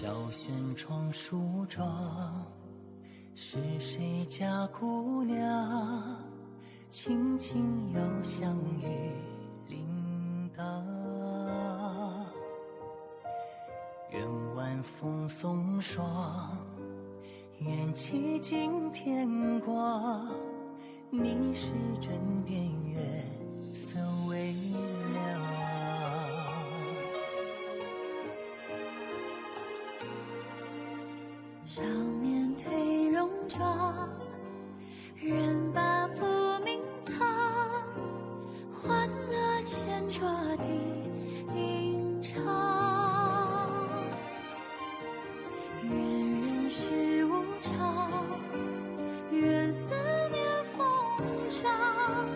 小轩窗梳妆，是谁家姑娘轻轻摇香于铃铛？愿晚风送霜，愿期尽天光，你是枕边月色微凉。少年褪戎装，人把浮名藏，欢乐千桌的吟唱。愿人世无常，愿思念风涨，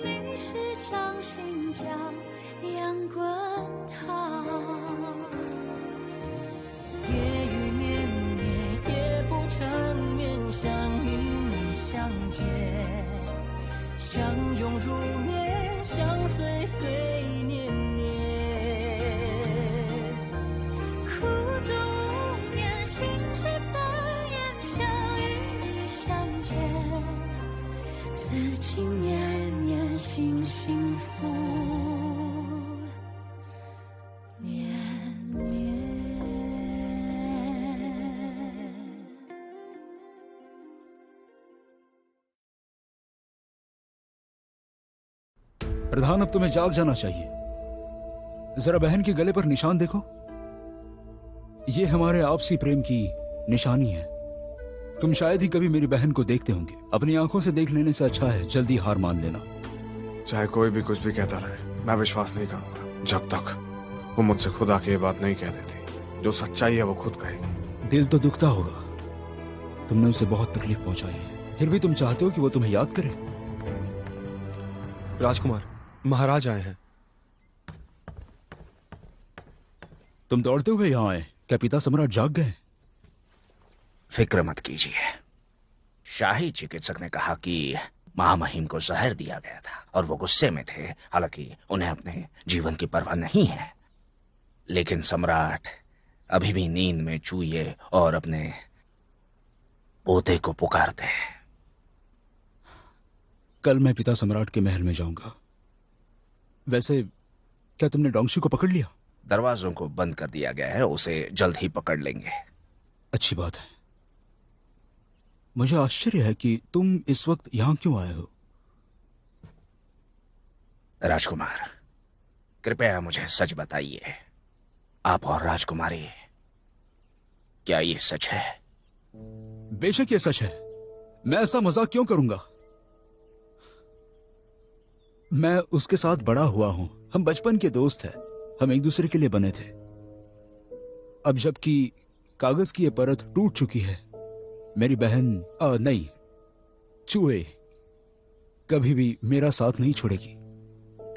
你是掌心江洋滚烫。夜雨绵绵，夜不成眠，相遇相见，相拥如眠，相随随年年。苦足无眠，心事残烟，相与你相见，此情绵绵，心幸福绵绵。प्रधान, अब तुम्हें जाग जाना चाहिए। जरा बहन के गले पर निशान देखो, ये हमारे आपसी प्रेम की निशानी है। तुम शायद ही कभी मेरी बहन को देखते होंगे। अपनी आंखों से देख लेने से अच्छा है जल्दी हार मान लेना। चाहे कोई भी कुछ भी कहता रहे, मैं विश्वास नहीं करूंगा जब तक वो मुझसे खुद आके ये बात नहीं कह देती। जो सच्चाई है वो खुद कहेगी। दिल तो दुखता होगा, तुमने उसे बहुत तकलीफ पहुंचाई है, फिर भी तुम चाहते हो कि वो तुम्हें याद करे। राजकुमार, महाराज आए हैं। तुम दौड़ते हुए यहाँ आए, क्या पिता सम्राट जाग गए? फिक्र मत कीजिए, शाही चिकित्सक ने कहा कि महामहिम को जहर दिया गया था और वो गुस्से में थे। हालांकि उन्हें अपने जीवन की परवाह नहीं है, लेकिन सम्राट अभी भी नींद में चूये और अपने पोते को पुकारते हैं। कल मैं पिता सम्राट के महल में जाऊंगा। वैसे क्या तुमने डोंगशी को पकड़ लिया? दरवाजों को बंद कर दिया गया है, उसे जल्द ही पकड़ लेंगे। अच्छी बात है। मुझे आश्चर्य है कि तुम इस वक्त यहां क्यों आए हो? राजकुमार, कृपया मुझे सच बताइए, आप और राजकुमारी, क्या ये सच है? बेशक ये सच है। मैं ऐसा मजाक क्यों करूंगा? मैं उसके साथ बड़ा हुआ हूं, हम बचपन के दोस्त हैं, हम एक दूसरे के लिए बने थे। अब जबकि कागज की ये परत टूट चुकी है, मेरी बहन नहीं, चूहे कभी भी मेरा साथ नहीं छोड़ेगी।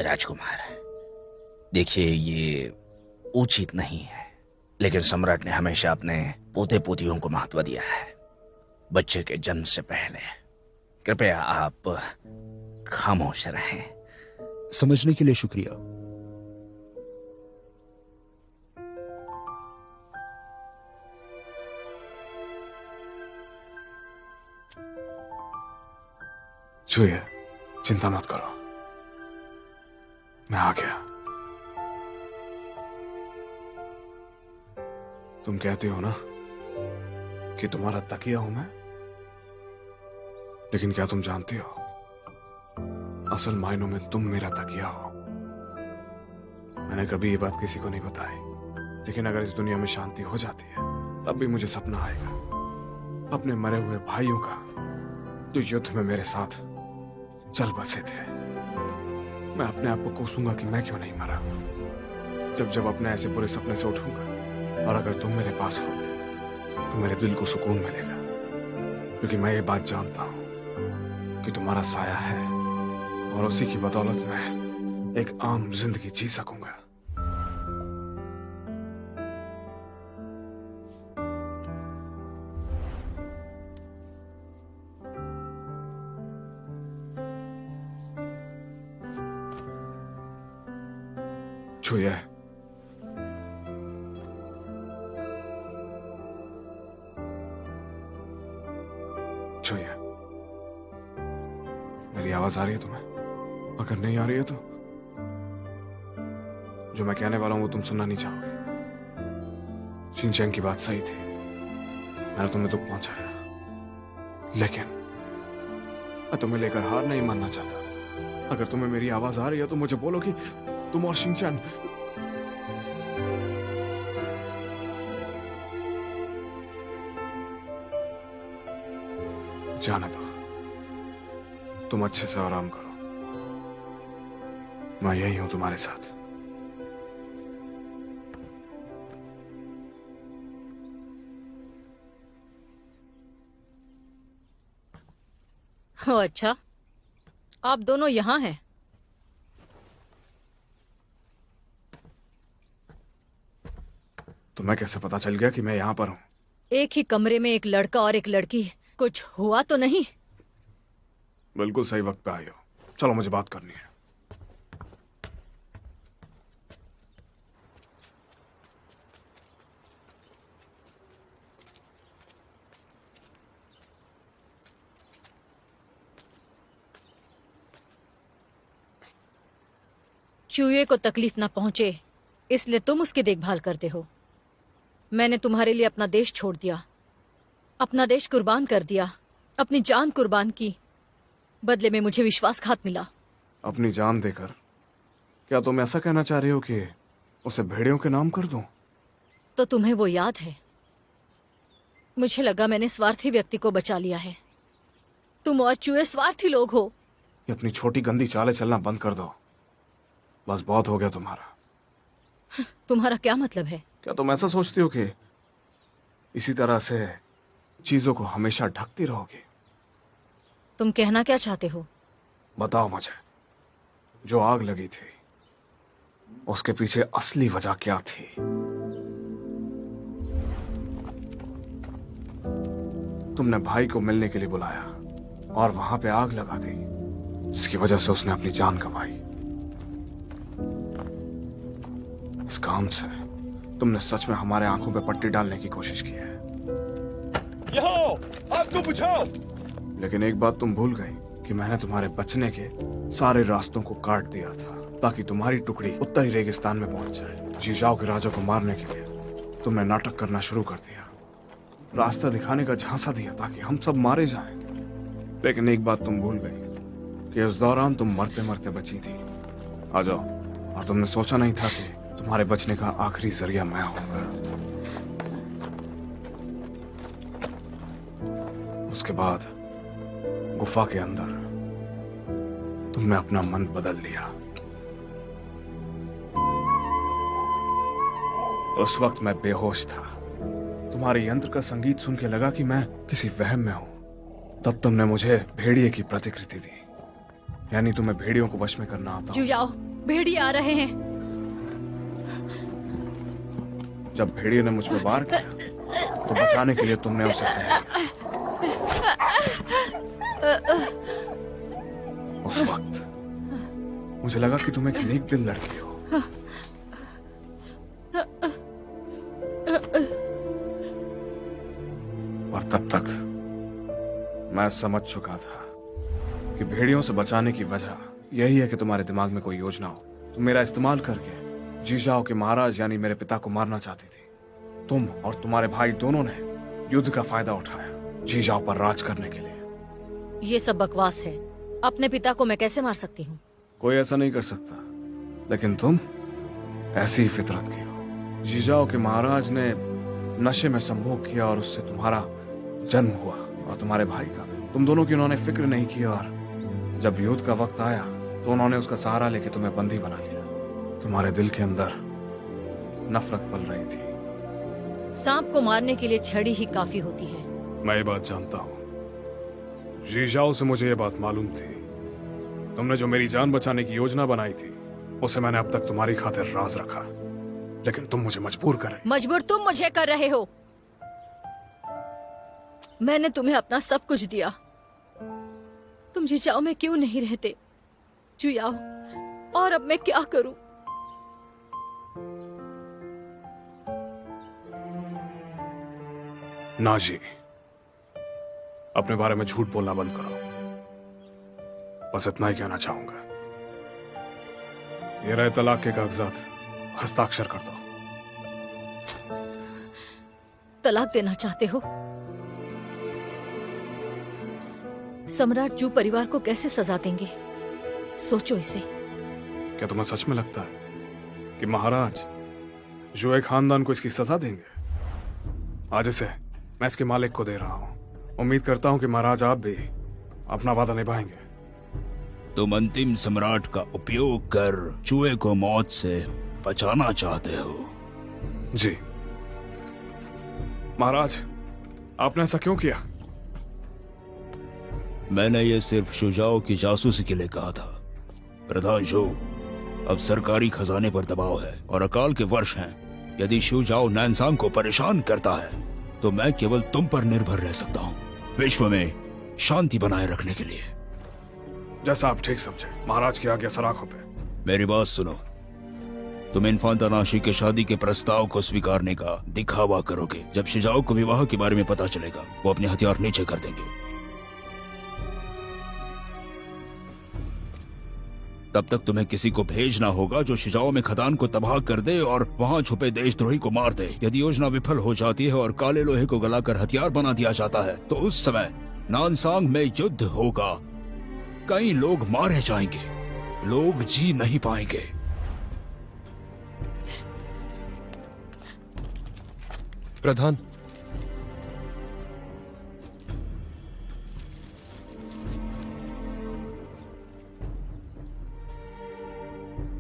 राजकुमार, देखिए ये उचित नहीं है, लेकिन सम्राट ने हमेशा अपने पोते पोतियों को महत्व दिया है, बच्चे के जन्म से पहले। कृपया आप खामोश रहें। समझने के लिए शुक्रिया। छुए, चिंता मत करो, मैं आ गया। तुम कहते हो ना कि तुम्हारा तकिया हूं मैं, लेकिन क्या तुम जानती हो, असल मायनों में तुम मेरा तकिया हो। मैंने कभी ये बात किसी को नहीं बताई, लेकिन अगर इस दुनिया में शांति हो जाती है, तब भी मुझे सपना आएगा अपने मरे हुए भाइयों का, जो युद्ध में मेरे साथ चल बसे थे। मैं अपने आप को कोसूंगा कि मैं क्यों नहीं मरा। जब जब अपने ऐसे बुरे सपने से उठूंगा, और अगर तुम मेरे पास हो तो मेरे दिल को सुकून मिलेगा, क्योंकि मैं ये बात जानता हूं कि तुम्हारा साया है, और उसी की बदौलत मैं एक आम जिंदगी जी सकूंगा। छुए, छुइए। मेरी आवाज आ रही है तुम्हें? अगर नहीं आ रही है तो जो मैं कहने वाला हूं वो तुम सुनना नहीं चाहोगे। शिनचैन की बात सही थी, मैंने तुम्हें दुख पहुंचाया, लेकिन मैं तुम्हें लेकर हार नहीं मानना चाहता। अगर तुम्हें मेरी आवाज आ रही है तो मुझे बोलो कि तुम और शिनचैन जाने दो, तुम अच्छे से आराम करो, मैं यही हूं तुम्हारे साथ। ओह अच्छा, आप दोनों यहाँ हैं। तुम्हें कैसे पता चल गया कि मैं यहाँ पर हूँ? एक ही कमरे में एक लड़का और एक लड़की, कुछ हुआ तो नहीं? बिल्कुल सही वक्त पे आई हो। चलो मुझे बात करनी है। चूहे को तकलीफ ना पहुंचे इसलिए तुम उसकी देखभाल करते हो। मैंने तुम्हारे लिए अपना देश छोड़ दिया, अपना देश कुर्बान कर दिया, अपनी जान कुर्बान की, बदले में मुझे विश्वासघात मिला। अपनी जान देकर? क्या तुम ऐसा कहना चाह रही हो कि उसे भेड़ियों के नाम कर दूं? तो तुम्हें वो याद है? मुझे लगा मैंने स्वार्थी व्यक्ति को बचा लिया है। तुम और चूहे स्वार्थी लोग हो। ये अपनी छोटी गंदी चालें चलना बंद कर दो, बस बहुत हो गया तुम्हारा। तुम्हारा क्या मतलब है? क्या तुम ऐसा सोचती हो कि इसी तरह से चीजों को हमेशा ढकती रहोगी? तुम कहना क्या चाहते हो? बताओ मुझे, जो आग लगी थी उसके पीछे असली वजह क्या थी? तुमने भाई को मिलने के लिए बुलाया और वहां पे आग लगा दी, जिसकी वजह से उसने अपनी जान गंवाई। इस काम से तुमने सच में हमारे आंखों पे पट्टी डालने की कोशिश की है। आग को बुझाओ। लेकिन एक बात तुम भूल गई कि मैंने तुम्हारे बचने के सारे रास्तों को काट दिया था ताकि तुम्हारी टुकड़ी उत्तरी रेगिस्तान में पहुंच जाए। जीजाओ के राजा को मारने के लिए तुमने नाटक करना शुरू कर दिया, रास्ता दिखाने का झांसा दिया ताकि हम सब मारे जाएं। लेकिन एक बात तुम भूल गई कि उस दौरान तुम मरते मरते बची थी। आ जाओ। और तुमने सोचा नहीं था कि तुम्हारे बचने का आखिरी जरिया मैं होऊंगा। उसके बाद गुफा के अंदर तुमने अपना मन बदल लिया। उस वक्त मैं बेहोश था। तुम्हारे यंत्र का संगीत सुन के लगा कि मैं किसी वहम में हूं। तब तुमने मुझे भेड़िए की प्रतिकृति दी, यानी तुम्हें भेड़ियों को वश में करना आता। जुयाओ, भेड़िए आ रहे हैं। जब भेड़िए ने मुझ पर वार किया तो बचाने के लिए तुमने उसे सह लिया। उस वक्त मुझे लगा कि तुम एक नेक दिल लड़की हो। और तब तक मैं समझ चुका था कि भेड़ियों से बचाने की वजह यही है कि तुम्हारे दिमाग में कोई योजना हो। तुम मेरा इस्तेमाल करके जीजाओ के महाराज यानी मेरे पिता को मारना चाहती थी। तुम और तुम्हारे भाई दोनों ने युद्ध का फायदा उठाया जीजाओ पर राज करने के लिए। ये सब बकवास है। अपने पिता को मैं कैसे मार सकती हूँ? कोई ऐसा नहीं कर सकता, लेकिन तुम ऐसी ही फितरत की हो। जीजाओ के महाराज ने नशे में संभोग किया और उससे तुम्हारा जन्म हुआ और तुम्हारे भाई का। तुम दोनों की उन्होंने फिक्र नहीं की और जब युद्ध का वक्त आया तो उन्होंने उसका सहारा लेके तुम्हें बंदी बना लिया। तुम्हारे दिल के अंदर नफरत पल रही थी। सांप को मारने के लिए छड़ी ही काफी होती है। मैं ये बात जानता हूँ। जीजाओ से मुझे ये बात मालूम थी। तुमने जो मेरी जान बचाने की योजना बनाई थी उसे मैंने अब तक तुम्हारी खातिर राज रखा, लेकिन तुम मुझे मजबूर कर रहे। मजबूर तुम मुझे कर रहे हो। मैंने तुम्हें अपना सब कुछ दिया। तुम जीजाओ में क्यों नहीं रहते? जुयाओ, और अब मैं क्या करूं? नाजी, अपने बारे में झूठ बोलना बंद करो। बस इतना ही कहना चाहूंगा। ये रहे तलाक के कागजात, हस्ताक्षर कर दो। तलाक देना चाहते हो? सम्राट जू परिवार को कैसे सजा देंगे? सोचो इसे। क्या तुम्हें सच में लगता है कि महाराज जुए खानदान को इसकी सजा देंगे? आज इसे मैं इसके मालिक को दे रहा हूं। उम्मीद करता हूं कि महाराज आप भी अपना वादा निभाएंगे। तुम अंतिम सम्राट का उपयोग कर जुए को मौत से बचाना चाहते हो? जी महाराज, आपने ऐसा क्यों किया? मैंने ये सिर्फ शुजाओ की जासूसी के लिए कहा था। प्रधान शो, अब सरकारी खजाने पर दबाव है और अकाल के वर्ष हैं। यदि शुजाओ नैनसांग को परेशान करता है तो मैं केवल तुम पर निर्भर रह सकता हूँ, विश्व में शांति बनाए रखने के लिए। जैसा आप ठीक समझे। महाराज की आज्ञा सराखों पे। मेरी बात सुनो। तुम इन्फांता नाशी के शादी के प्रस्ताव को स्वीकारने का दिखावा करोगे। जब शुजाओ को विवाह के बारे में पता चलेगा वो अपने हथियार नीचे कर देंगे। तब तक तुम्हें किसी को भेजना होगा जो शुजाओ में खदान को तबाह कर दे और वहां छुपे देशद्रोही को मार दे। यदि योजना विफल हो जाती है और काले लोहे को गलाकर हथियार बना दिया जाता है तो उस समय नानसांग में युद्ध होगा। कई लोग मारे जाएंगे, लोग जी नहीं पाएंगे। प्रधान,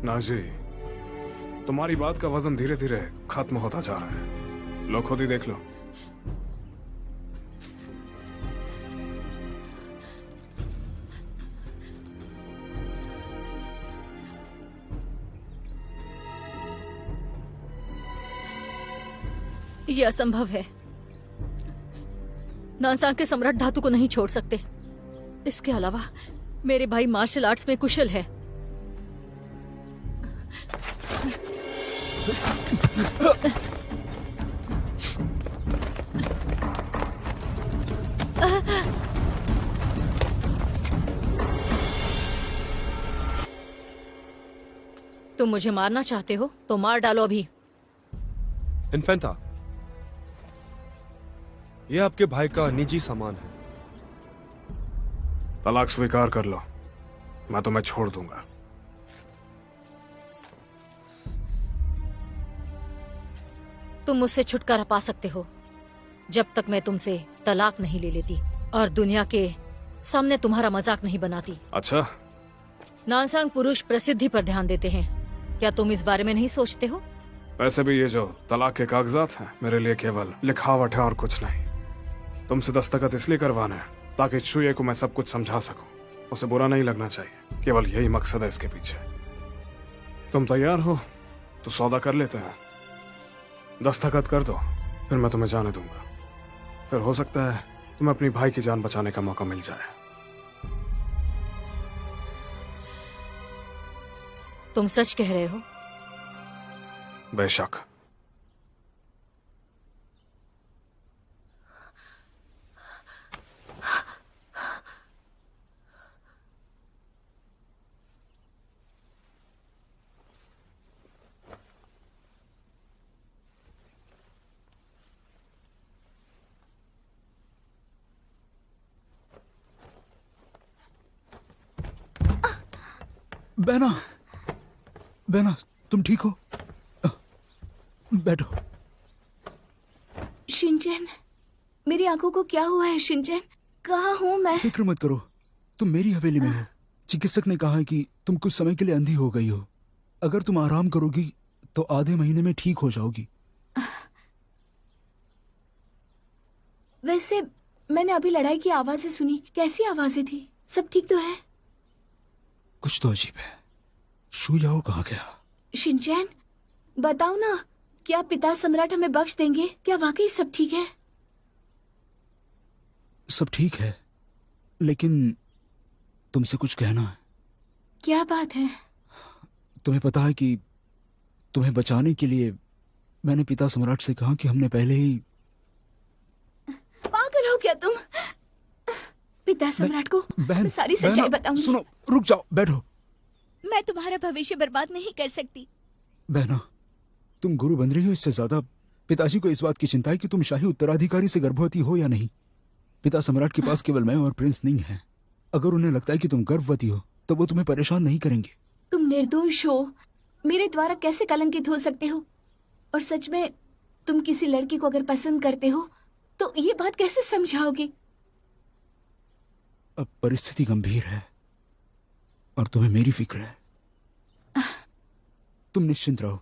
नाजी, तुम्हारी बात का वजन धीरे धीरे खत्म होता जा रहा है। लो खुद ही देख लो। यह असंभव है। नानसांग के सम्राट धातु को नहीं छोड़ सकते। इसके अलावा मेरे भाई मार्शल आर्ट्स में कुशल है। तुम मुझे मारना चाहते हो तो मार डालो अभी। इन्फेंटा, यह आपके भाई का निजी सामान है। तलाक स्वीकार कर लो, मैं तुम्हें छोड़ दूंगा। तुम मुझसे छुटकारा पा सकते हो जब तक मैं तुमसे तलाक नहीं ले लेती और दुनिया के सामने तुम्हारा मजाक नहीं बनाती। अच्छा, नानसांग पुरुष प्रसिद्धि पर ध्यान देते हैं। क्या तुम इस बारे में नहीं सोचते हो? वैसे भी ये जो तलाक के कागजात हैं मेरे लिए केवल लिखावट है और कुछ नहीं। तुमसे दस्तखत इसलिए करवाना है ताकि चुए को मैं सब कुछ समझा सकूं। उसे बुरा नहीं लगना चाहिए, केवल यही मकसद है इसके पीछे। तुम तैयार हो तो सौदा कर लेते हैं। दस्तखत कर दो, फिर मैं तुम्हें जाने दूंगा। फिर हो सकता है तुम्हें अपनी भाई की जान बचाने का मौका मिल जाए। तुम सच कह रहे हो? बेशक। बहना, बहना, तुम ठीक हो? बैठो। शिनचैन, मेरी आंखों को क्या हुआ है? शिनचैन, कहाँ हूँ मैं? फिक्र मत करो, तुम मेरी हवेली में हो। चिकित्सक ने कहा है कि तुम कुछ समय के लिए अंधी हो गई हो। अगर तुम आराम करोगी तो आधे महीने में ठीक हो जाओगी। वैसे मैंने अभी लड़ाई की आवाजें सुनी। कैसी आवाजें थी? सब ठीक तो है? कुछ तो अजीब है। शुयाओ कहाँ गया? शिनचैन, बताओ ना, क्या पिता सम्राट हमें बख्श देंगे? क्या वाकई सब ठीक है? सब ठीक है, लेकिन तुमसे कुछ कहना है। क्या बात है? तुम्हें पता है कि तुम्हें बचाने के लिए मैंने पिता सम्राट से कहा कि हमने पहले ही। पागल हो क्या तुम? पिता सम्राट को बहन, मैं सारी बहना, सच्चाई बताऊंगी। सुनो, रुक जाओ, बैठो। मैं तुम्हारा भविष्य बर्बाद नहीं कर सकती। बहना, तुम गुरु बन रही हो, इससे ज्यादा पिताजी को इस बात की चिंता है कि तुम शाही उत्तराधिकारी से गर्भवती हो या नहीं। पिता सम्राट के पास केवल मैं और प्रिंस निंग हैं। अगर उन्हें लगता है कि तुम गर्भवती हो तो वो तुम्हें परेशान नहीं करेंगे। तुम निर्दोष हो, मेरे द्वारा कैसे कलंकित हो सकते हो? और सच में तुम किसी लड़की को अगर पसंद करते हो तो ये बात कैसे समझाओगे? अब परिस्थिति गंभीर है और तुम्हें मेरी फिक्र है। तुम निश्चिंत रहो,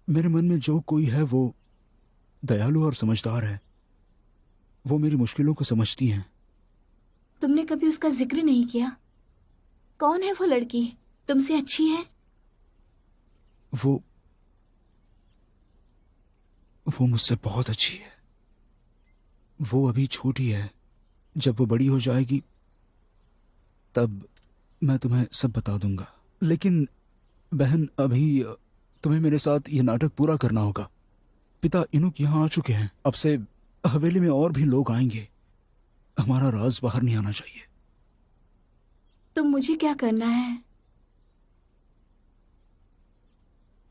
मेरे मन में जो कोई है वो दयालु और समझदार है। वो मेरी मुश्किलों को समझती हैं। तुमने कभी उसका जिक्र नहीं किया। कौन है वो लड़की? तुमसे अच्छी है? वो मुझसे बहुत अच्छी है। वो अभी छोटी है, जब वो बड़ी हो जाएगी तब मैं तुम्हें सब बता दूंगा। लेकिन बहन, अभी तुम्हें मेरे साथ ये नाटक पूरा करना होगा। पिता इनुक यहाँ आ चुके हैं। अब से हवेली में और भी लोग आएंगे। हमारा राज बाहर नहीं आना चाहिए। तुम मुझे क्या करना है?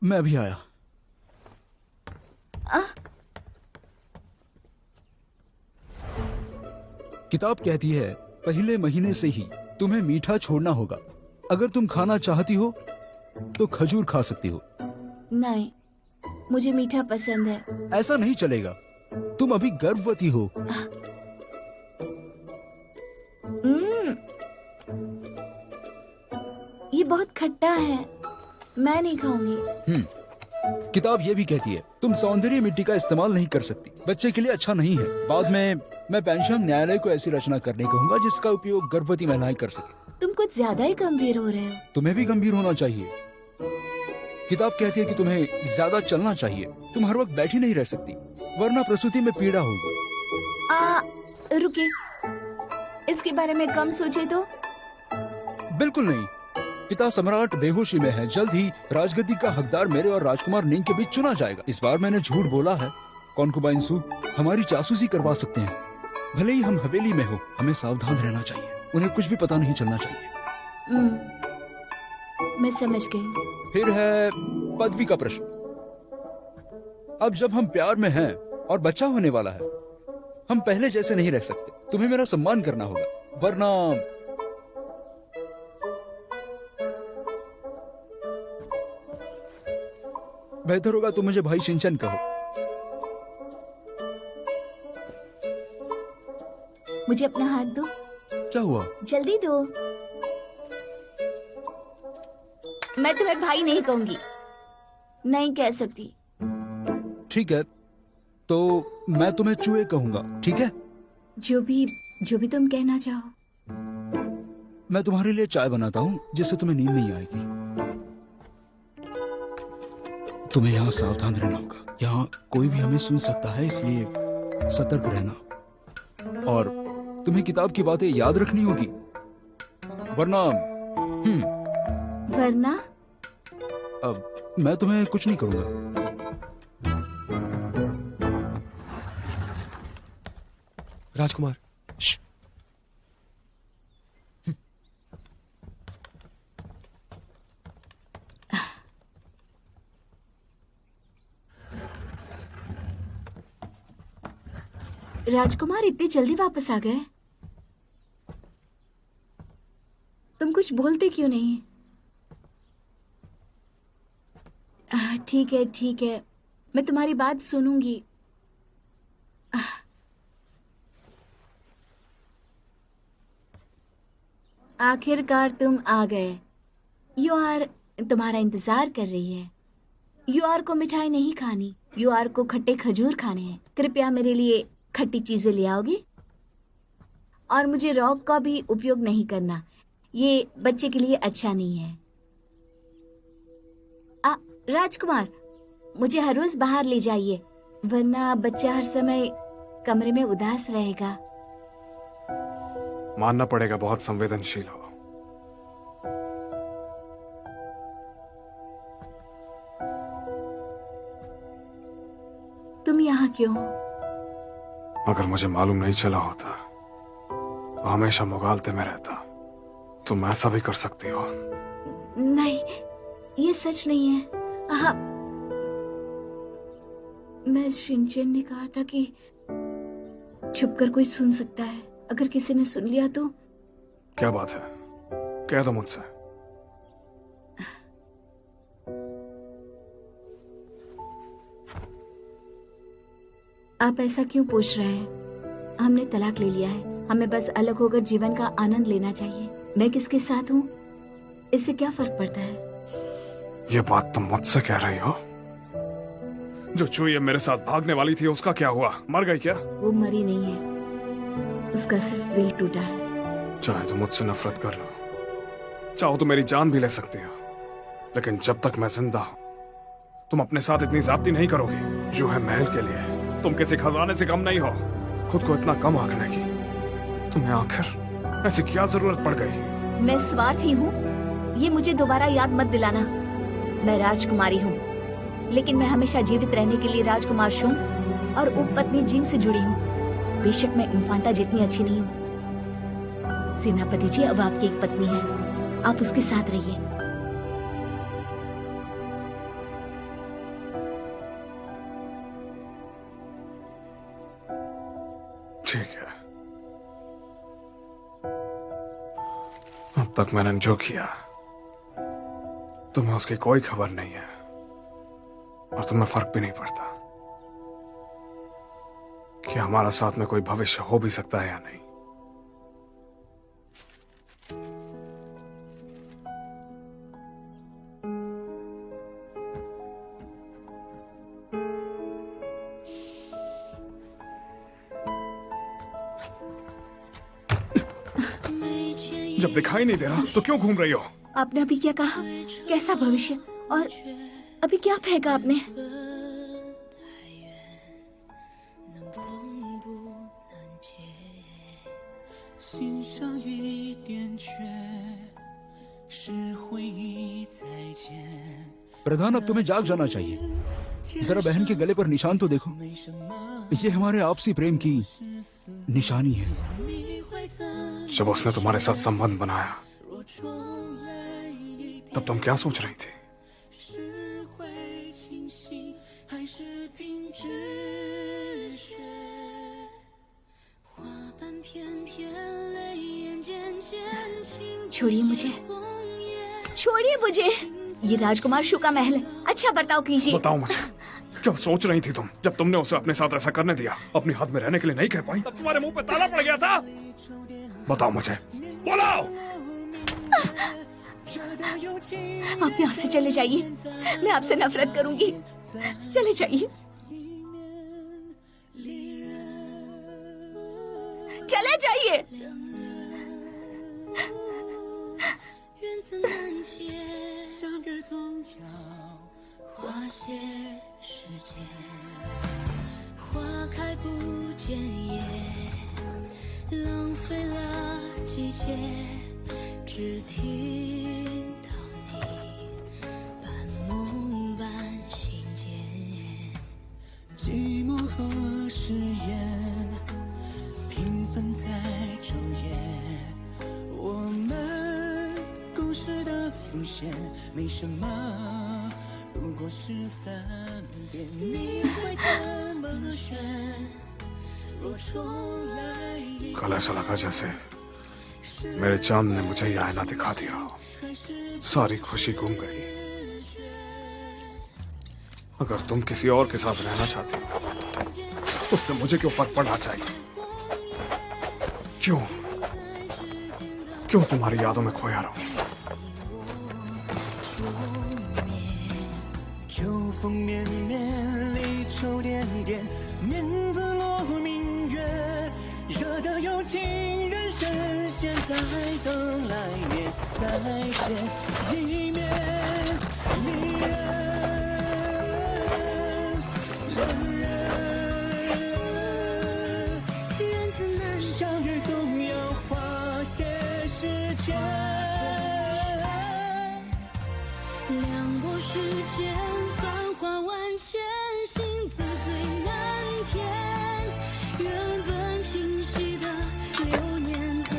मैं अभी आया। किताब कहती है पहले महीने से ही तुम्हें मीठा छोड़ना होगा। अगर तुम खाना चाहती हो तो खजूर खा सकती हो। नहीं, मुझे मीठा पसंद है। ऐसा नहीं चलेगा, तुम अभी गर्भवती हो। ये बहुत खट्टा है, मैं नहीं खाऊंगी। किताब ये भी कहती है तुम सौंदर्य मिट्टी का इस्तेमाल नहीं कर सकती। बच्चे के लिए अच्छा नहीं है। बाद में मैं पेंशन न्यायालय को ऐसी रचना करने कहूंगा जिसका उपयोग गर्भवती महिलाएं कर सके। तुम कुछ ज्यादा ही गंभीर हो रहे हो। तुम्हें भी गंभीर होना चाहिए। किताब कहती है कि तुम्हें ज्यादा चलना चाहिए। तुम हर वक्त बैठी नहीं रह सकती, वरना प्रसूति में पीड़ा होगी। रुकिए, इसके बारे में कम सोचे तो। बिल्कुल नहीं। पिता सम्राट बेहोशी में है। जल्द ही राजगद्दी का हकदार मेरे और राजकुमार निंग के बीच चुना जाएगा। इस बार मैंने झूठ बोला है। कॉन्कुबाइन सू हमारी जासूसी करवा सकते हैं। भले ही हम हवेली में हो, हमें सावधान रहना चाहिए। उन्हें कुछ भी पता नहीं चलना चाहिए। मैं समझ गई। फिर है पदवी का प्रश्न। अब जब हम प्यार में हैं और बच्चा होने वाला है, हम पहले जैसे नहीं रह सकते। तुम्हें मेरा सम्मान करना होगा, वरना बेहतर होगा तुम मुझे भाई शिनचैन कहो। मुझे अपना हाथ दो। क्या हुआ? जल्दी दो। मैं तुम्हें भाई नहीं कहूंगी। नहीं कह सकती। ठीक है, तो मैं तुम्हें चूहे कहूंगा, ठीक है? जो भी तुम कहना चाहो। मैं तुम्हारे लिए चाय बनाता हूँ जिससे तुम्हें नींद नहीं आएगी। तुम्हें यहाँ सावधान रहना होगा। यहाँ कोई भी हमें सुन सकता है, इसलिए सतर्क रहना। और तुम्हें किताब की बातें याद रखनी होगी, वरना अब मैं तुम्हें कुछ नहीं करूंगा। राजकुमार, राजकुमार इतनी जल्दी वापस आ गए? तुम कुछ बोलते क्यों नहीं? ठीक है, मैं तुम्हारी बात सुनूंगी। आखिरकार तुम आ गए। यूआर तुम्हारा इंतजार कर रही है। यूआर को मिठाई नहीं खानी, यूआर को खट्टे खजूर खाने हैं। कृपया मेरे लिए खट्टी चीजें ले आओगे। और मुझे रॉक का भी उपयोग नहीं करना, ये बच्चे के लिए अच्छा नहीं है। राजकुमार, मुझे हर रोज बाहर ले जाइए, वरना बच्चा हर समय कमरे में उदास रहेगा। मानना पड़ेगा, बहुत संवेदनशील हो। तुम यहाँ क्यों हो? अगर मुझे मालूम नहीं चला होता वो हमेशा मुगालते में रहता। तुम ऐसा भी कर सकती हो। नहीं, ये सच नहीं है। हाँ, मैं शिनचेन ने कहा था कि छुपकर कोई सुन सकता है। अगर किसी ने सुन लिया तो। क्या बात है, कह दो मुझसे। आप ऐसा क्यों पूछ रहे हैं? हमने तलाक ले लिया है। हमें बस अलग होकर जीवन का आनंद लेना चाहिए। मैं किसके साथ हूँ इससे क्या फर्क पड़ता है? ये बात तुम मुझसे कह रही हो? जो चूहे मेरे साथ भागने वाली थी उसका क्या हुआ? मर गई क्या? वो मरी नहीं है, उसका सिर्फ दिल टूटा है। चाहे तो मुझसे नफरत कर लो, चाहो तो मेरी जान भी ले सकती हो, लेकिन जब तक मैं जिंदा हूं तुम अपने साथ इतनी ज्यादती नहीं करोगी। जो है महल के लिए तुम किसी खजाने से कम नहीं हो। खुद को इतना कम आंकने की तुम्हें आखिर ऐसी क्या जरूरत पड़ गई? मैं स्वार्थी हूँ, ये मुझे दोबारा याद मत दिलाना। मैं राजकुमारी हूँ, लेकिन मैं हमेशा जीवित रहने के लिए राजकुमार शूं और उपपत्नी जिन से जुड़ी हूँ। बेशक मैं इन्फांटा जितनी अच्छी नहीं हूँ। सेनापति जी, अब आपकी एक पत्नी है, आप उसके साथ रहिए। ठीक है, अब तक मैंने जो किया तुम्हें उसकी कोई खबर नहीं है और तुम्हें फर्क भी नहीं पड़ता कि हमारा साथ में कोई भविष्य हो भी सकता है या नहीं। जब दिखाई नहीं दे रहा तो क्यों घूम रही हो? आपने अभी क्या कहा? कैसा भविष्य? और अभी क्या फेंका आपने? प्रधान, अब तुम्हें जाग जाना चाहिए। जरा बहन के गले पर निशान तो देखो। ये हमारे आपसी प्रेम की निशानी है। जब उसने तुम्हारे साथ संबंध बनाया तब तुम क्या सोच रही थी? छोड़िए मुझे, छोड़िए मुझे। ये राजकुमार शू का महल है, अच्छा बर्ताव कीजिए। बताओ मुझे, क्या सोच रही थी तुम जब तुमने उसे अपने साथ ऐसा करने दिया? अपनी हद में रहने के लिए नहीं कह पाई तब तुम्हारे मुंह पे ताला पड़ गया था? बताओ मुझे, बोलो। आप यहाँ से चले जाइए, मैं आपसे नफरत करूंगी। चले जाइए, चले जाइए। कल ऐसा लगा जैसे मेरे चांद ने मुझे ये आईना दिखा दिया हो। सारी खुशी गुम गई। अगर तुम किसी और के साथ रहना चाहती हो उससे मुझे क्यों फर्क पड़ना चाहिए? क्यों क्यों तुम्हारी यादों में खोया रहूं? 秋风绵绵，离愁点点，面自落明月，惹得有情人深陷，在等来年再见一面。离人恋人，缘字难相遇，总要花些时间。两拨时间，繁华万千，心字最难填。原本清晰的流年，怎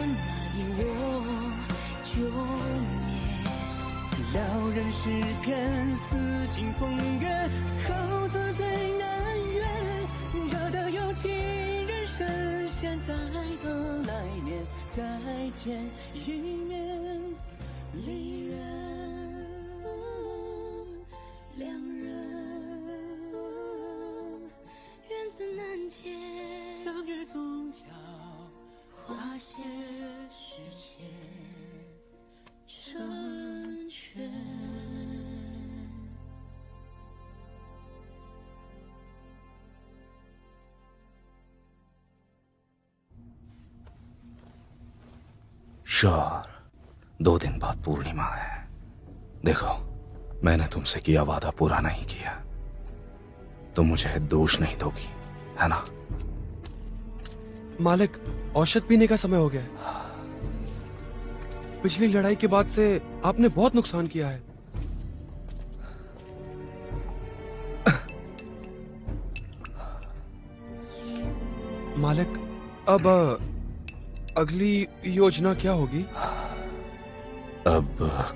间，相约总要花些时间成全。श्योर 2 दिन बाद पूर्णिमा है। देखो, मैंने तुमसे किया वादा पूरा नहीं किया, तुम मुझे दोष नहीं दोगी, है ना? मालिक, औषध पीने का समय हो गया है। पिछली लड़ाई के बाद से आपने बहुत नुकसान किया है। मालिक, अब अगली योजना क्या होगी? अब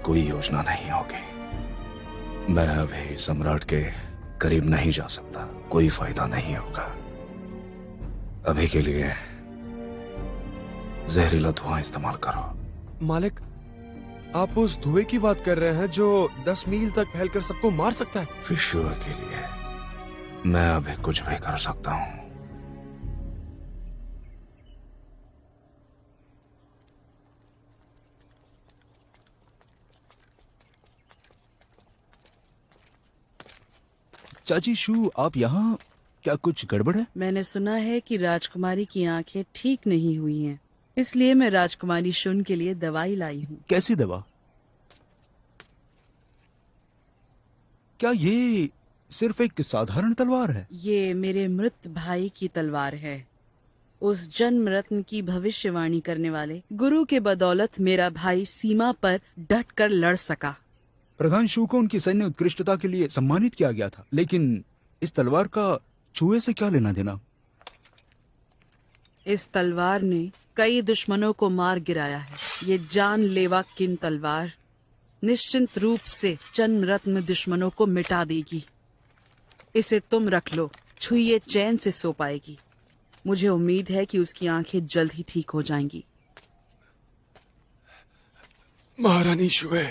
कोई योजना नहीं होगी। मैं अभी सम्राट के करीब नहीं जा सकता, कोई फायदा नहीं होगा। अभी के लिए जहरीला धुआं इस्तेमाल करो। मालिक, आप उस धुएं की बात कर रहे हैं जो 10 मील तक फैलकर सबको मार सकता है? विश्व के लिए मैं अभी कुछ भी कर सकता हूं। चाची शू, आप यहाँ? क्या कुछ गड़बड़ है? मैंने सुना है कि राजकुमारी की आंखें ठीक नहीं हुई हैं, इसलिए मैं राजकुमारी शुन के लिए दवाई लाई हूँ। कैसी दवा? क्या ये सिर्फ एक साधारण तलवार है? ये मेरे मृत भाई की तलवार है। उस जन्म रत्न की भविष्यवाणी करने वाले गुरु के बदौलत मेरा भाई सीमा पर डट कर लड़ सका। प्रधान शू को उनकी सैन्य उत्कृष्टता के लिए सम्मानित किया गया था, लेकिन इस तलवार का चूहे से क्या लेना देना? इस तलवार ने कई दुश्मनों को मार गिराया है। ये जानलेवा किन तलवार निश्चिंत रूप से जन्म रत्न दुश्मनों को मिटा देगी। इसे तुम रख लो, छुइए चैन से सो पाएगी। मुझे उम्मीद है कि उसकी आंखें जल्द ही ठीक हो जाएंगी। महारानी शुए,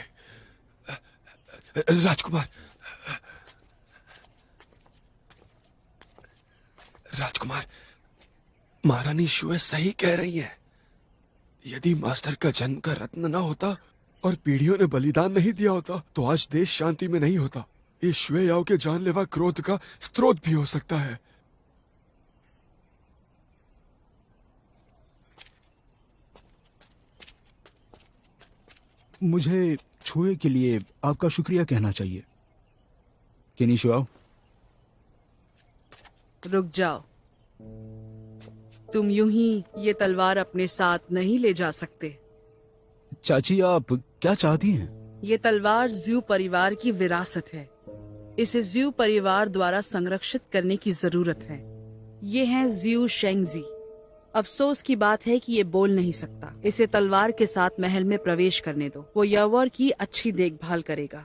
राजकुमार, राजकुमार, महारानी शुए सही कह रही है। यदि मास्टर का जन्म का रत्न ना होता और पीढ़ियों ने बलिदान नहीं दिया होता तो आज देश शांति में नहीं होता। ये शुए याओ के जानलेवा क्रोध का स्रोत भी हो सकता है। मुझे छुए के लिए आपका शुक्रिया कहना चाहिए। केनी आओ। रुक जाओ, तुम यूं ही ये तलवार अपने साथ नहीं ले जा सकते। चाची, आप क्या चाहती हैं? ये तलवार ज्यू परिवार की विरासत है। इसे ज्यू परिवार द्वारा संरक्षित करने की जरूरत है। ये हैं ज्यू शेंगजी। अफसोस की बात है कि ये बोल नहीं सकता। इसे तलवार के साथ महल में प्रवेश करने दो, वो यावर की अच्छी देखभाल करेगा।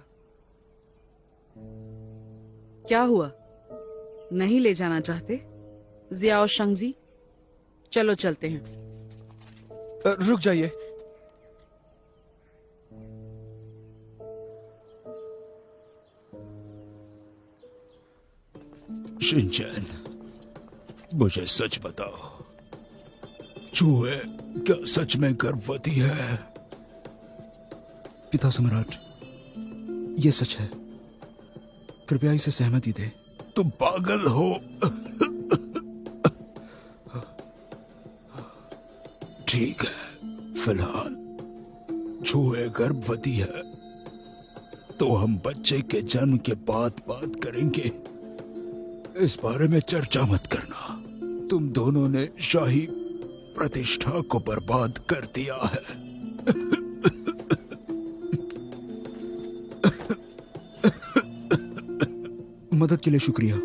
क्या हुआ, नहीं ले जाना चाहते? जियाओ शेंगजी, चलो चलते हैं। रुक जाइए। शिनचैन, मुझे सच बताओ, चूहे क्या सच में गर्भवती है? पिता सम्राट, ये सच है। कृपया इसे सहमति दे। तुम पागल हो। ठीक है, फिलहाल चूहे गर्भवती है तो हम बच्चे के जन्म के बाद बात करेंगे। इस बारे में चर्चा मत करना। तुम दोनों ने शाही प्रतिष्ठा को बर्बाद कर दिया है। मदद के लिए शुक्रिया।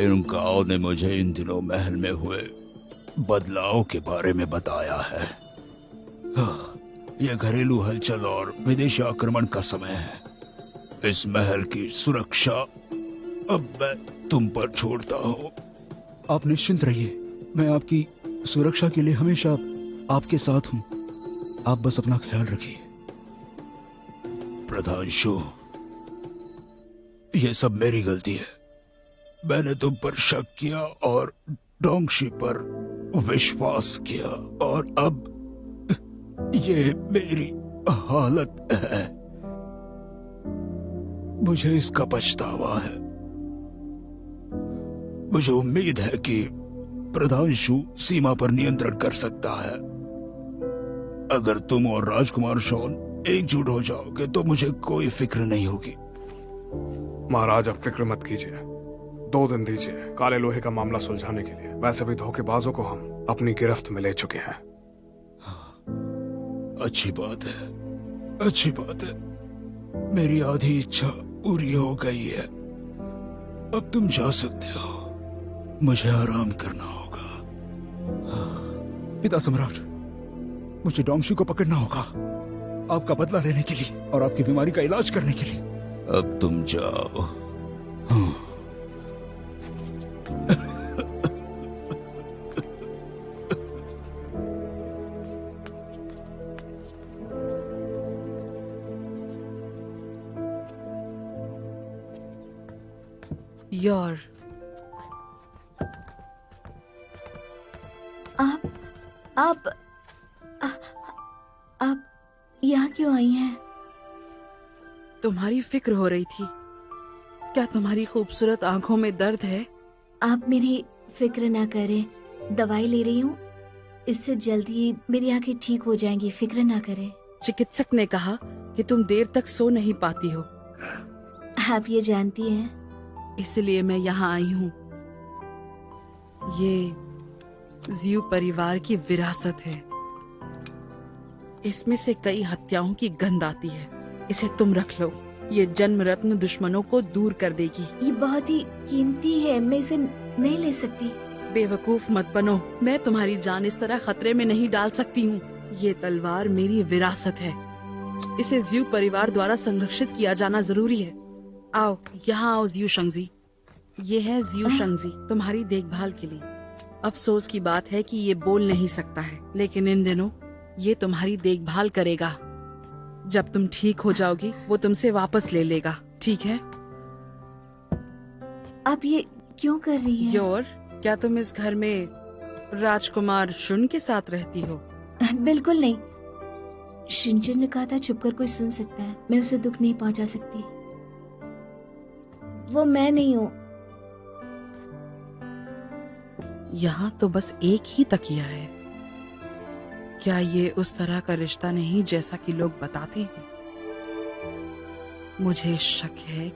इन गांव ने मुझे इन दिनों महल में हुए बदलाव के बारे में बताया है। यह घरेलू हलचल और विदेशी आक्रमण का समय है। इस महल की सुरक्षा अब मैं तुम पर छोड़ता हूँ। आप निश्चिंत रहिए, मैं आपकी सुरक्षा के लिए हमेशा आपके साथ हूँ। आप बस अपना ख्याल रखिए। प्रधान शू, ये सब मेरी गलती है। मैंने तुम पर शक किया और डोंगशी पर विश्वास किया, और अब ये मेरी हालत है। मुझे इसका पछतावा है। मुझे उम्मीद है कि प्रधानशु सीमा पर नियंत्रण कर सकता है। अगर तुम और राजकुमार शॉन एकजुट हो जाओगे तो मुझे कोई फिक्र नहीं होगी। महाराज, अब फिक्र मत कीजिए। 2 दिन दीजिए काले लोहे का मामला सुलझाने के लिए। वैसे भी धोखेबाजों को हम अपनी गिरफ्त में ले चुके हैं। अच्छी बात है, अच्छी बात है। मेरी आधी इच्छा पूरी हो गई है। अब तुम जा सकते हो। मुझे आराम करना होगा। पिता सम्राट, मुझे डोंगशी को पकड़ना होगा, आपका बदला लेने के लिए और आपकी बीमारी का इलाज करने के लिए। अब तुम जाओ। योर, आप यहाँ क्यों आई हैं? तुम्हारी फिक्र हो रही थी। क्या तुम्हारी खूबसूरत आंखों में दर्द है? आप मेरी फिक्र ना करें, दवाई ले रही हूँ, इससे जल्दी मेरी आंखें ठीक हो जाएंगी, फिक्र ना करें। चिकित्सक ने कहा कि तुम देर तक सो नहीं पाती हो। आप ये जानती हैं। इसलिए मैं यहाँ आई हूँ। ये ज़ियू परिवार की विरासत है। इसमें से कई हत्याओं की गंध आती है। इसे तुम रख लो। ये जन्म रत्न दुश्मनों को दूर कर देगी। ये बहुत ही कीमती है, मैं इसे नहीं ले सकती। बेवकूफ मत बनो। मैं तुम्हारी जान इस तरह खतरे में नहीं डाल सकती हूँ। ये तलवार मेरी विरासत है। इसे ज़ियू परिवार द्वारा संरक्षित किया जाना जरूरी है। आओ, यहाँ आओ ज़ियू शंगजी। ये है ज़ियू शंगजी, तुम्हारी देखभाल के लिए। अफसोस की बात है कि ये बोल नहीं सकता है, लेकिन इन दिनों ये तुम्हारी देखभाल करेगा। जब तुम ठीक हो जाओगी वो तुमसे वापस ले लेगा, ठीक है? आप ये क्यों कर रही हैं? योर, क्या तुम इस घर में राजकुमार शुन के साथ रहती हो? बिल्कुल नहीं। शिनचन ने कहा था चुप कर कोई सुन सकता है, मैं उसे दुख नहीं पहुंचा सकती। वो मैं नहीं हूँ। यहाँ तो बस एक ही तकिया है। क्या ये उस तरह का रिश्ता नहीं जैसा कि लोग बताते हैं? मुझे शक है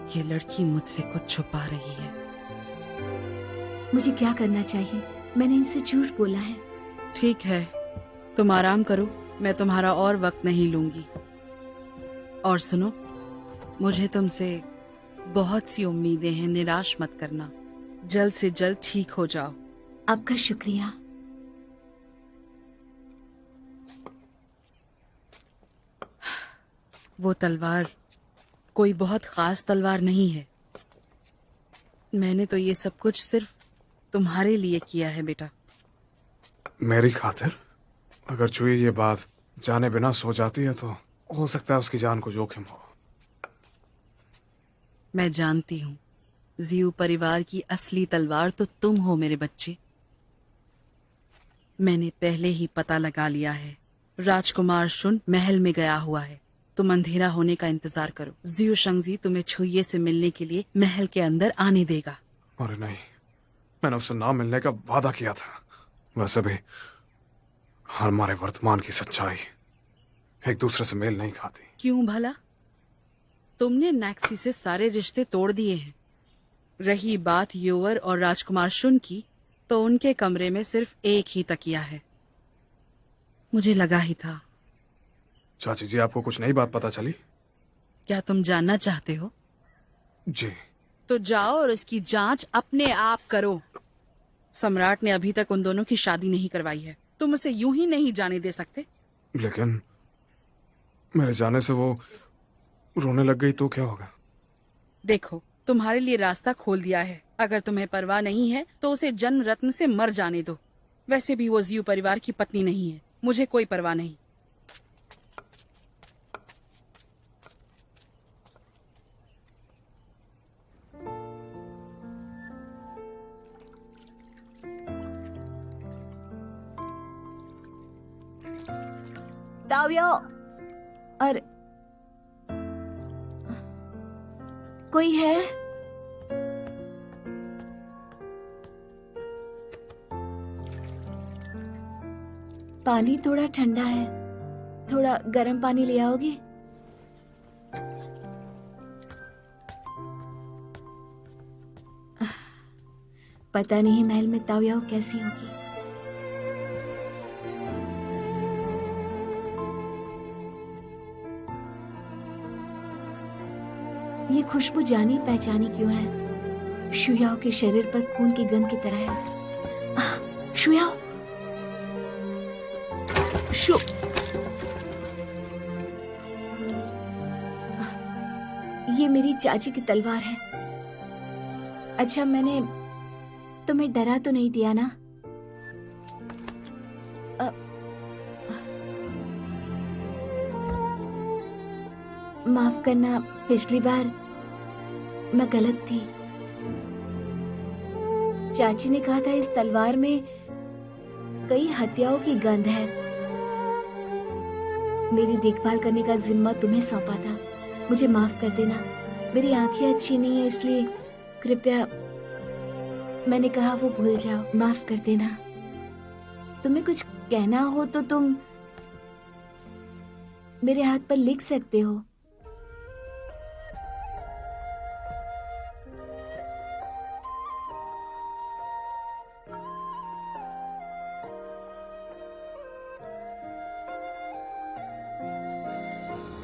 ये लड़की मुझसे कुछ छुपा रही है। मुझे क्या करना चाहिए? मैंने इनसे झूठ बोला है। ठीक है, तुम आराम करो, मैं तुम्हारा और वक्त नहीं लूंगी। और सुनो, मुझे तुमसे बहुत सी उम्मीदें हैं, निराश मत करना। जल्द से जल्द ठीक हो जाओ। आपका शुक्रिया। वो तलवार कोई बहुत खास तलवार नहीं है। मैंने तो ये सब कुछ सिर्फ तुम्हारे लिए किया है बेटा। मेरी खातिर? अगर चुई ये बात जाने बिना सो जाती है तो हो सकता है उसकी जान को जोखिम हो। मैं जानती हूँ, ज़ियू परिवार की असली तलवार तो तुम हो मेरे बच्चे। मैंने पहले ही पता लगा लिया है। राजकुमार शुन महल में गया हुआ है। तुम अंधेरा होने का इंतजार करो। ज़ियू शंगजी तुम्हें छुइये से मिलने के लिए महल के अंदर आने देगा। अरे नहीं, मैंने उससे ना मिलने का वादा किया था। वैसे भी हमारे वर्तमान की सच्चाई एक दूसरे से मेल नहीं खाती। क्यों भला? तुमने नैक्सी से सारे रिश्ते तोड़ दिए हैं। रही बात योवर और राजकुमार शुन की, तो उनके कमरे में सिर्फ एक ही तकिया है। मुझे लगा ही था। चाची जी, आपको कुछ नई बात पता चली? क्या तुम जानना चाहते हो? जी। तो जाओ और इसकी जांच अपने आप करो। सम्राट ने अभी तक उन दोनों की शादी नहीं करवाई है। तुम उसे यूं ही नहीं जाने दे सकते। लेकिन मेरे जाने से वो रोने लग गई तो क्या होगा? देखो, तुम्हारे लिए रास्ता खोल दिया है। अगर तुम्हें परवाह नहीं है तो उसे जन्म रत्न से मर जाने दो। वैसे भी वो ज़ियू परिवार की पत्नी नहीं है। मुझे कोई परवाह नहीं। ताओयो और कोई है? पानी थोड़ा ठंडा है, थोड़ा गर्म पानी ले आओगी? पता नहीं महल में ताओयाओ कैसी होगी। ये खुशबू जानी पहचानी क्यों है? शुयाओ के शरीर पर खून की गंध की तरह है। शुयाओ, ये मेरी चाची की तलवार है। अच्छा, मैंने तुम्हें डरा तो नहीं दिया ना? माफ करना, पिछली बार मैं गलत थी। चाची ने कहा था इस तलवार में कई हत्याओं की गंध है। मेरी देखभाल करने का जिम्मा तुम्हें सौंपा था। मुझे माफ कर देना। मेरी आंखें अच्छी नहीं है, इसलिए कृपया, मैंने कहा वो भूल जाओ। माफ कर देना। तुम्हें कुछ कहना हो तो तुम मेरे हाथ पर लिख सकते हो।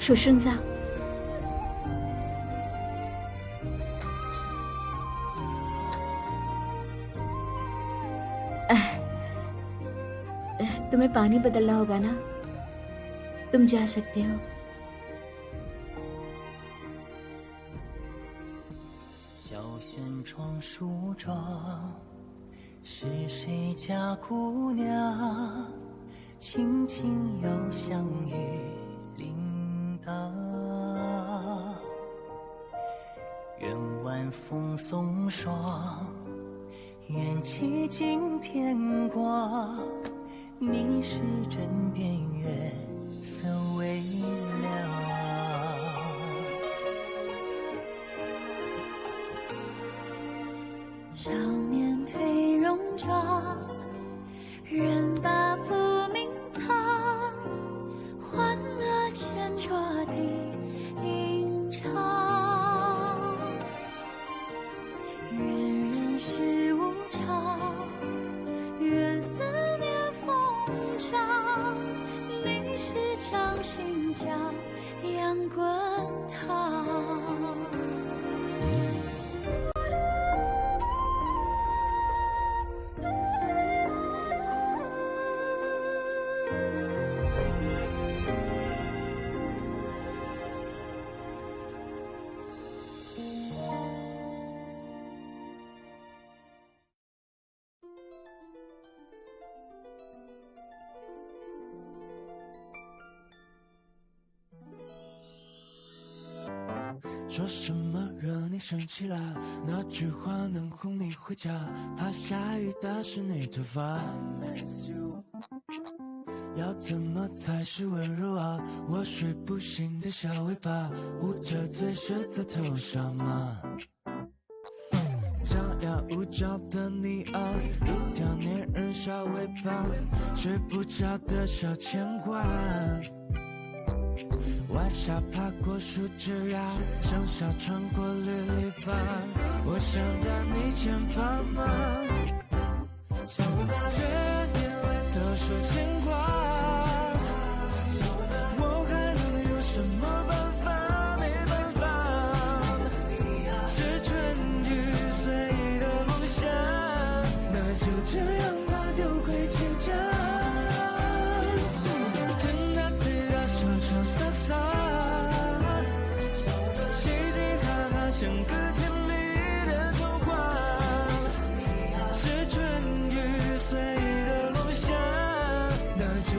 शुशुंजा, तुम्हें पानी बदलना होगा ना? तुम जा सकते हो। 小轩窗梳妆，是谁家姑娘？轻轻又像雨铃铛。愿晚风送霜，愿凄尽天光。你是枕边月色微凉。 少年褪戎装，人把浮名藏，欢乐千桌的吟唱。愿人世无常，愿思念风涨。你是掌心角，阳滚烫。 说什么惹你生气了？哪句话能哄你回家？怕下雨打湿你头发。要怎么才是温柔啊？我睡不醒的小尾巴，捂着嘴舌在头上吗？张牙舞爪的你啊，一条粘人小尾巴，睡不着的小牵挂。 晚霞爬过树枝桠，盛夏穿过绿篱笆，我想在你肩膀吗？这眼泪都是牵挂，我还能有什么办法？没办法，是春雨随意的梦想，那就这样吧，丢盔弃甲。 说说洒洒，嘻嘻哈哈，像个甜蜜的童话。是春雨随意的落下，那就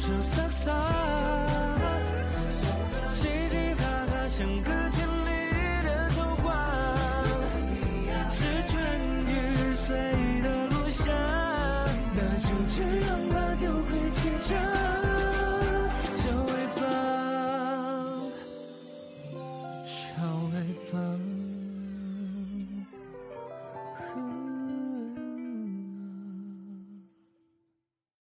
声洒洒。